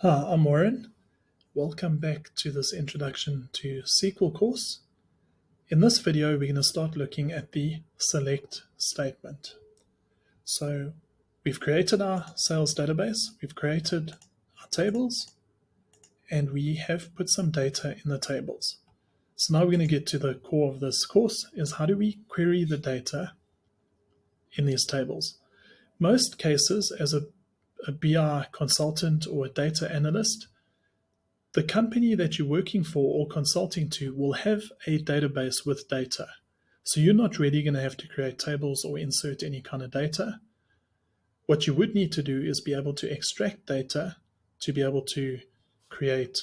Hi, I'm Warren. Welcome back to this Introduction to SQL course. In this video, we're going to start looking at the select statement. So we've created our sales database, we've created our tables, and we have put some data in the tables. So now we're going to get to the core of this course, is how do we query the data in these tables. Most cases, as a BI consultant or a data analyst, the company that you're working for or consulting to will have a database with data. So you're not really going to have to create tables or insert any kind of data. What you would need to do is be able to extract data to be able to create,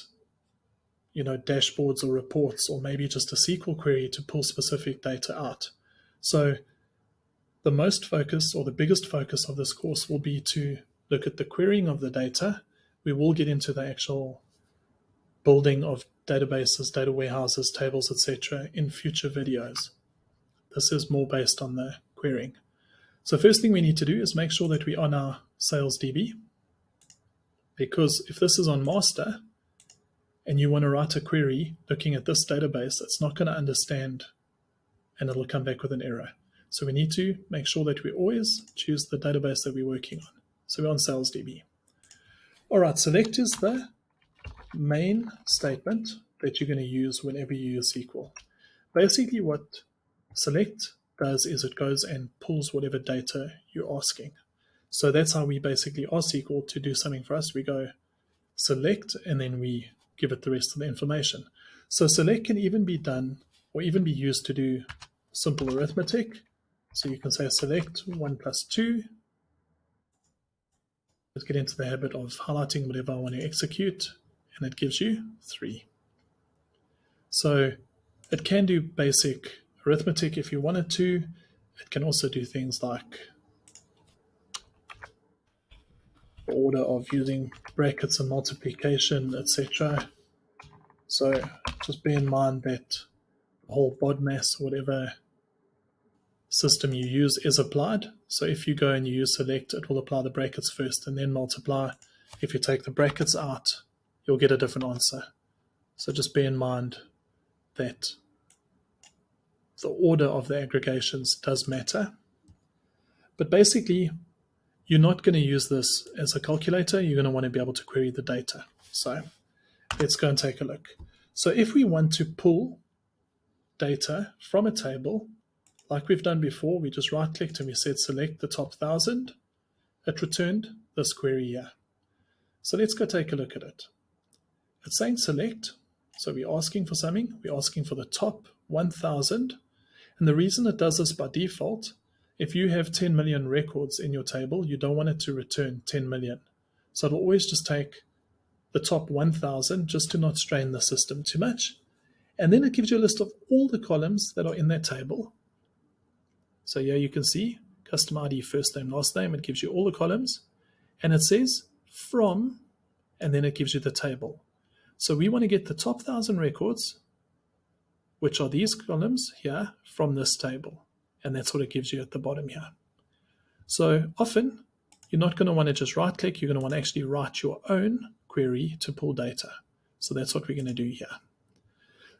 dashboards or reports, or maybe just a SQL query to pull specific data out. So the most focus or the biggest focus of this course will be to look at the querying of the data. We will get into the actual building of databases, data warehouses, tables, etc. in future videos. This is more based on the querying. So first thing we need to do is make sure that we're on our sales DB, because if this is on master and you want to write a query looking at this database, it's not going to understand and it'll come back with an error. So we need to make sure that we always choose the database that we're working on. So we're on sales DB. All right, select is the main statement that you're going to use whenever you use SQL. Basically what select does is it goes and pulls whatever data you're asking. So that's how we basically ask SQL to do something for us. We go select and then we give it the rest of the information. So select can even be done or even be used to do simple arithmetic. So you can say select 1 plus 2. Let's get into the habit of highlighting whatever I want to execute, and it gives you 3. So it can do basic arithmetic if you wanted to. It can also do things like order of using brackets and multiplication, etc. So just bear in mind that the whole BODMAS, whatever system you use, is applied. So if you go and you use select, it will apply the brackets first and then multiply. If you take the brackets out, you'll get a different answer. So just bear in mind that the order of the aggregations does matter. But basically, you're not going to use this as a calculator. You're going to want to be able to query the data. So let's go and take a look. So if we want to pull data from a table, like we've done before, we just right-clicked and we said select the top 1,000. It returned this query here. So let's go take a look at it. It's saying select. So we're asking for something. We're asking for the top 1,000. And the reason it does this by default, if you have 10 million records in your table, you don't want it to return 10 million. So it'll always just take the top 1,000 just to not strain the system too much. And then it gives you a list of all the columns that are in that table. So here you can see customer ID, first name, last name. It gives you all the columns. And it says from, and then it gives you the table. So we want to get the top 1,000 records, which are these columns here, from this table. And that's what it gives you at the bottom here. So often, you're not going to want to just right-click. You're going to want to actually write your own query to pull data. So that's what we're going to do here.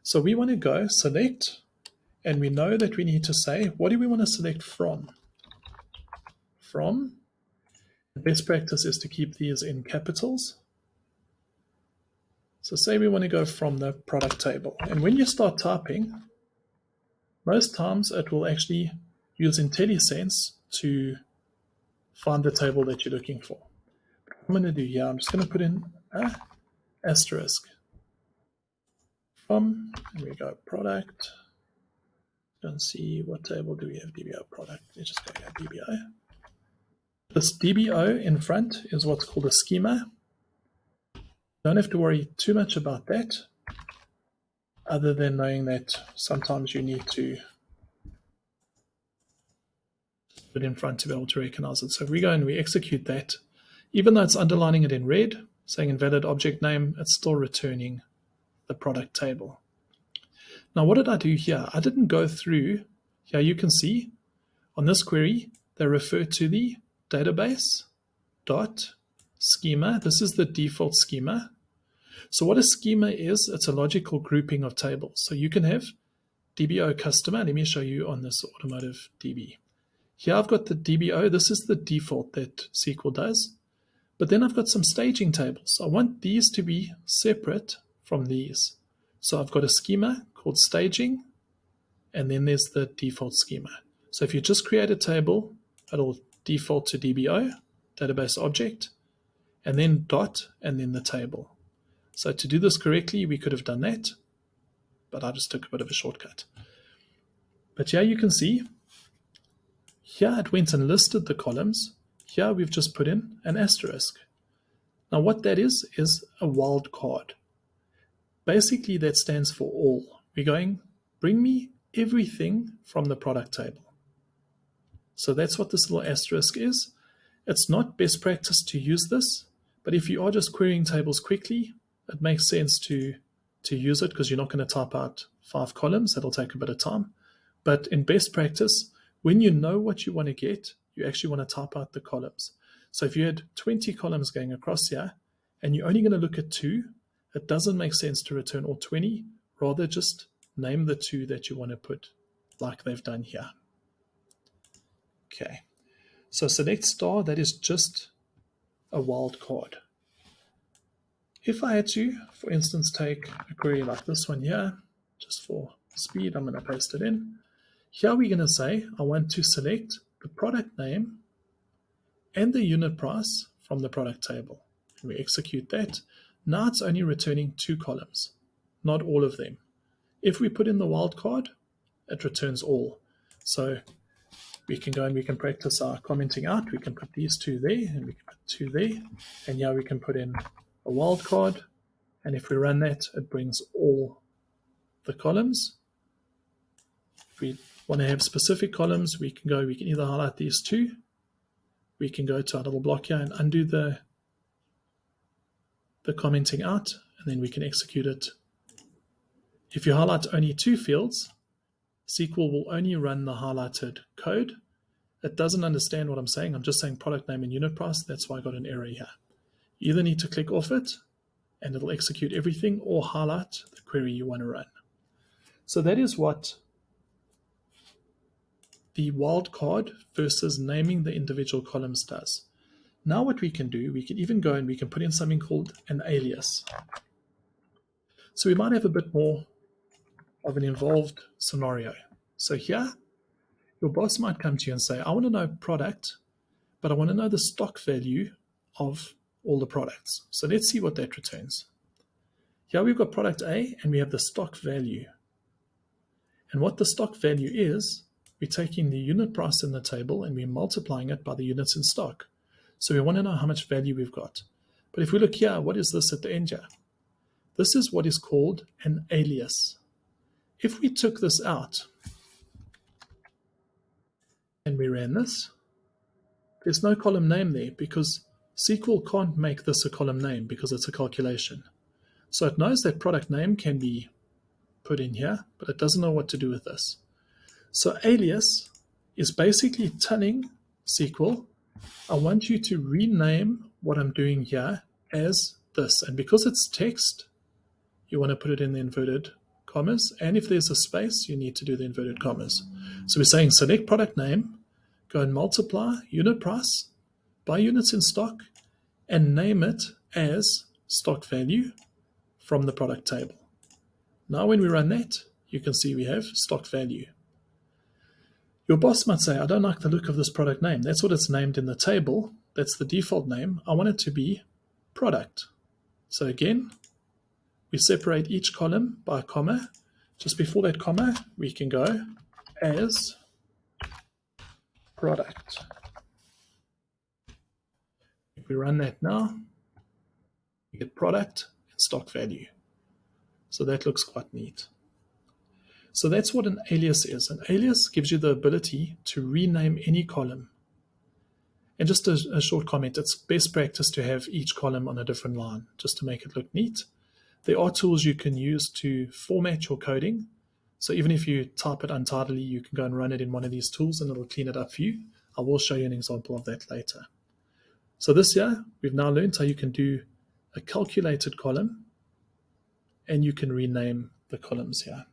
So we want to go select, and we know that we need to say, what do we want to select from? From. The best practice is to keep these in capitals. So say we want to go from the product table. And when you start typing, most times it will actually use IntelliSense to find the table that you're looking for. What I'm going to do here, I'm just going to put in an asterisk. From, there we go, product. Don't see what table do we have, DBO product. Let's just go here, DBO. This DBO in front is what's called a schema. Don't have to worry too much about that, other than knowing that sometimes you need to put it in front to be able to recognize it. So if we go and we execute that, even though it's underlining it in red, saying invalid object name, it's still returning the product table. Now what did I do here? I didn't go through, here you can see on this query, they refer to the database dot schema. This is the default schema. So what a schema is, it's a logical grouping of tables. So you can have DBO customer. Let me show you on this automotive DB. Here I've got the DBO. This is the default that SQL does. But then I've got some staging tables. I want these to be separate from these. So I've got a schema called staging, and then there's the default schema. So if you just create a table, it'll default to DBO, database object, and then dot, and then the table. So to do this correctly, we could have done that, but I just took a bit of a shortcut. But here you can see, here it went and listed the columns. Here we've just put in an asterisk. Now what that is a wildcard. Basically that stands for all. We're going, bring me everything from the product table. So that's what this little asterisk is. It's not best practice to use this, but if you are just querying tables quickly, it makes sense to use it because you're not going to type out 5 columns. That'll take a bit of time. But in best practice, when you know what you want to get, you actually want to type out the columns. So if you had 20 columns going across here and you're only going to look at 2, it doesn't make sense to return all 20. Rather just name the 2 that you want to put like they've done here. Okay, so select star, that is just a wildcard. If I had to, for instance, take a query like this one here, just for speed, I'm going to paste it in. Here we're going to say I want to select the product name and the unit price from the product table. And we execute that. Now it's only returning 2 columns, not all of them. If we put in the wildcard, it returns all. So we can go and we can practice our commenting out. We can put these 2 there and we can put 2 there. And now we can put in a wildcard. And if we run that, it brings all the columns. If we want to have specific columns, we can either highlight these 2. We can go to our little block here and undo the commenting out, and then we can execute it. If you highlight only 2 fields, SQL will only run the highlighted code. It doesn't understand what I'm saying. I'm just saying product name and unit price. That's why I got an error here. You either need to click off it, and it'll execute everything, or highlight the query you want to run. So that is what the wildcard versus naming the individual columns does. Now what we can do, we can even go and we can put in something called an alias. So we might have a bit more of an involved scenario. So here, your boss might come to you and say, I want to know product, but I want to know the stock value of all the products. So let's see what that returns. Here we've got product A and we have the stock value. And what the stock value is, we're taking the unit price in the table and we're multiplying it by the units in stock. So we want to know how much value we've got. But if we look here, what is this at the end here? This is what is called an alias. If we took this out and we ran this, there's no column name there because SQL can't make this a column name because it's a calculation. So it knows that product name can be put in here, but it doesn't know what to do with this. So alias is basically telling SQL, I want you to rename what I'm doing here as this. And because it's text, you want to put it in the inverted commas. And if there's a space, you need to do the inverted commas. So we're saying select product name, go and multiply unit price by units in stock, and name it as stock value from the product table. Now when we run that, you can see we have stock value. Your boss might say, I don't like the look of this product name. That's what it's named in the table. That's the default name. I want it to be product. So again, we separate each column by a comma. Just before that comma, we can go as product. If we run that now, we get product and stock value. So that looks quite neat. So that's what an alias is. An alias gives you the ability to rename any column. And just a short comment, it's best practice to have each column on a different line, just to make it look neat. There are tools you can use to format your coding. So even if you type it untidily, you can go and run it in one of these tools and it'll clean it up for you. I will show you an example of that later. So this here, we've now learned how you can do a calculated column and you can rename the columns here.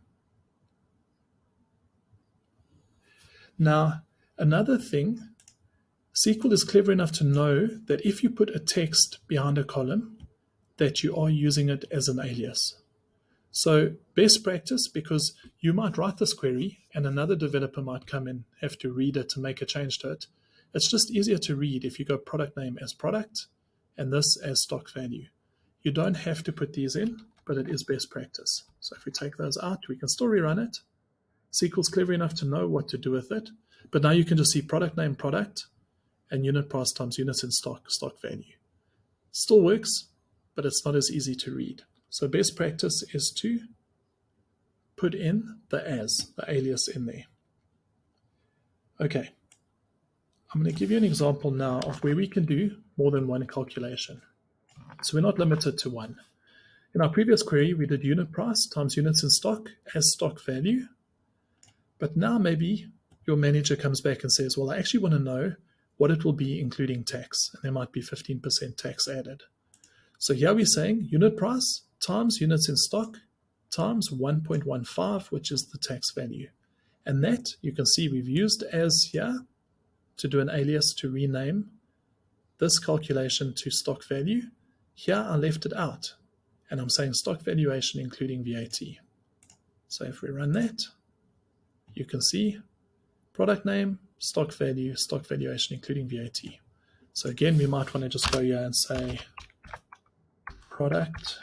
Now, another thing, SQL is clever enough to know that if you put a text behind a column, that you are using it as an alias. So best practice, because you might write this query and another developer might come and have to read it to make a change to it. It's just easier to read if you go product name as product and this as stock value. You don't have to put these in, but it is best practice. So if we take those out, we can still rerun it. SQL's clever enough to know what to do with it. But now you can just see product name product and unit price times units in stock value. Still works, but it's not as easy to read. So best practice is to put in the alias in there. Okay, I'm going to give you an example now of where we can do more than one calculation. So we're not limited to one. In our previous query, we did unit price times units in stock as stock value. But now maybe your manager comes back and says, well, I actually want to know what it will be including tax. And there might be 15% tax added. So here we're saying unit price times units in stock times 1.15, which is the tax value. And that you can see we've used as here to do an alias to rename this calculation to stock value. Here I left it out and I'm saying stock valuation including VAT. So if we run that, you can see product name, stock value, stock valuation including VAT. So again, we might want to just go here and say product.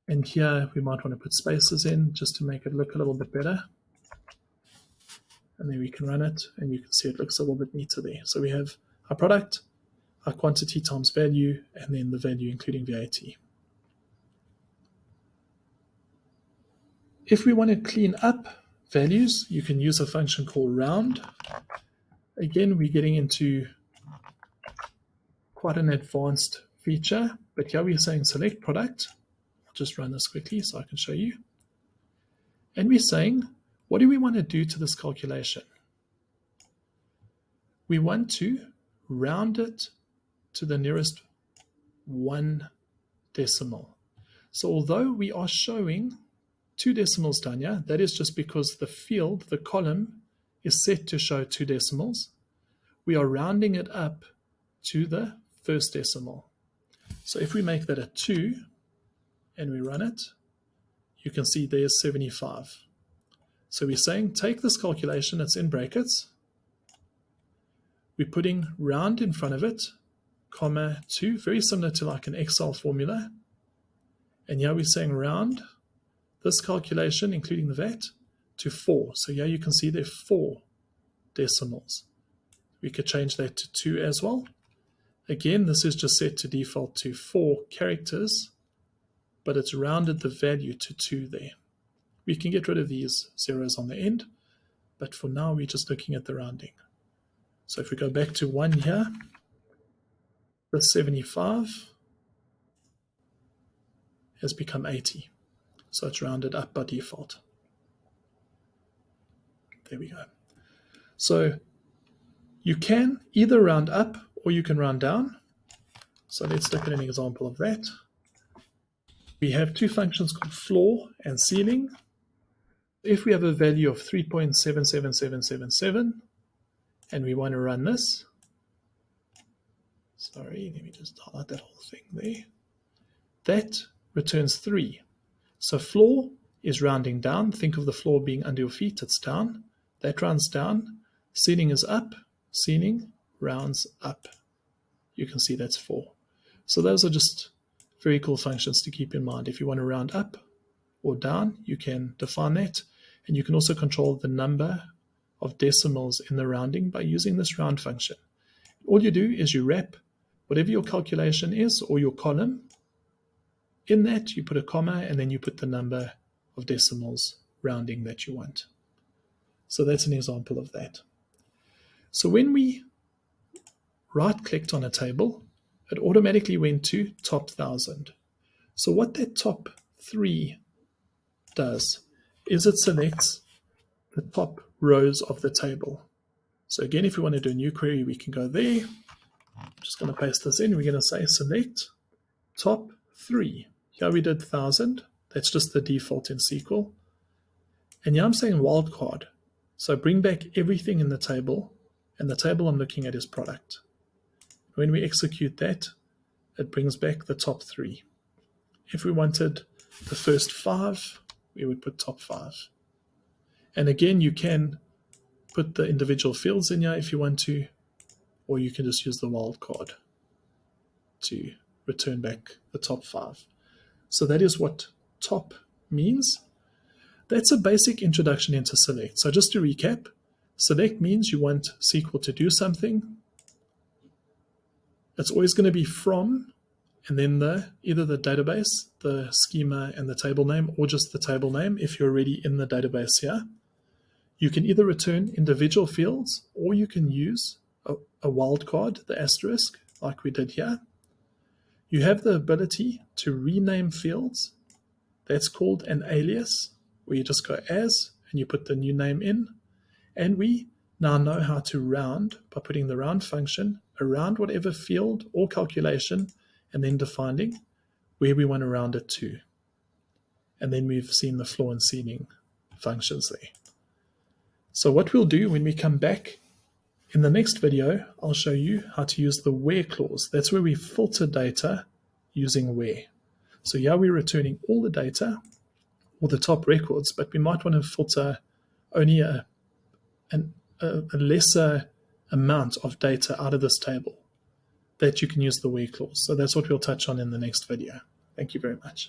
And here we might want to put spaces in just to make it look a little bit better. And then we can run it and you can see it looks a little bit neater there. So we have our product, our quantity times value, and then the value including VAT. If we want to clean up values, you can use a function called round. Again, we're getting into quite an advanced feature, but here we're saying select product. I'll just run this quickly so I can show you. And we're saying, what do we want to do to this calculation? We want to round it to the nearest one decimal. So although we are showing 2 decimals down here, that is just because the field, the column, is set to show 2 decimals. We are rounding it up to the first decimal. So if we make that a 2 and we run it, you can see there's 75. So we're saying take this calculation, it's in brackets. We're putting round in front of it, comma 2, very similar to like an Excel formula. And here we're saying round this calculation, including the VAT, to 4. So here you can see there are 4 decimals. We could change that to 2 as well. Again, this is just set to default to 4 characters, but it's rounded the value to 2 there. We can get rid of these zeros on the end, but for now we're just looking at the rounding. So if we go back to 1 here, the 75 has become 80. So it's rounded up by default. There we go. So you can either round up or you can round down. So let's look at an example of that. We have 2 functions called floor and ceiling. If we have a value of 3.77777 and we want to run this, sorry, let me just highlight that whole thing there. That returns 3. So floor is rounding down. Think of the floor being under your feet. It's down. That rounds down. Ceiling is up. Ceiling rounds up. You can see that's 4. So those are just very cool functions to keep in mind. If you want to round up or down, you can define that. And you can also control the number of decimals in the rounding by using this round function. All you do is you wrap whatever your calculation is or your column. In that, you put a comma and then you put the number of decimals rounding that you want. So that's an example of that. So when we right-clicked on a table, it automatically went to top 1000. So what that top 3 does is it selects the top rows of the table. So again, if we want to do a new query, we can go there I'm just going to paste this in. We're going to say select top 3. Here we did 1000. That's just the default in SQL. And here I'm saying wildcard. So bring back everything in the table, and the table I'm looking at is product. When we execute that, it brings back the top 3. If we wanted the first 5, we would put top 5. And again, you can put the individual fields in here if you want to, or you can just use the wildcard to return back the top 5. So that is what top means. That's a basic introduction into select. So just to recap, select means you want SQL to do something. It's always going to be from, and then either the database, the schema, and the table name, or just the table name if you're already in the database here. You can either return individual fields, or you can use a wildcard, the asterisk, like we did here. You have the ability to rename fields. That's called an alias, where you just go as, and you put the new name in. And we now know how to round by putting the round function around whatever field or calculation, and then defining where we want to round it to. And then we've seen the floor and ceiling functions there. So what we'll do when we come back in the next video, I'll show you how to use the where clause. That's where we filter data using where. So here we're returning all the data, or the top records, but we might want to filter only a lesser amount of data out of this table, that you can use the where clause. So that's what we'll touch on in the next video. Thank you very much.